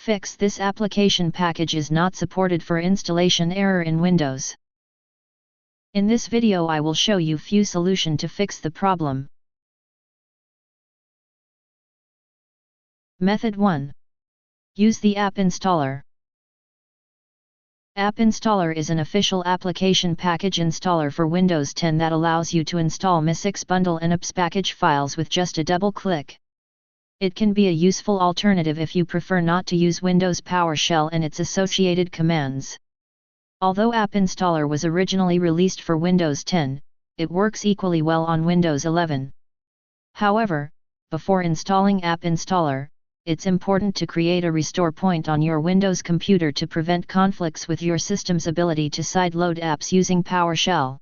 fix this application package is not supported for installation error in Windows. In this video I will show you few solution to fix the problem. Method 1. Use the App Installer. App Installer is an official application package installer for Windows 10 that allows you to install MIS-X bundle and apps package files with just a double click. It can be a useful alternative if you prefer not to use Windows PowerShell and its associated commands. Although App Installer was originally released for Windows 10, it works equally well on Windows 11. However, before installing App Installer, it's important to create a restore point on your Windows computer to prevent conflicts with your system's ability to sideload apps using PowerShell.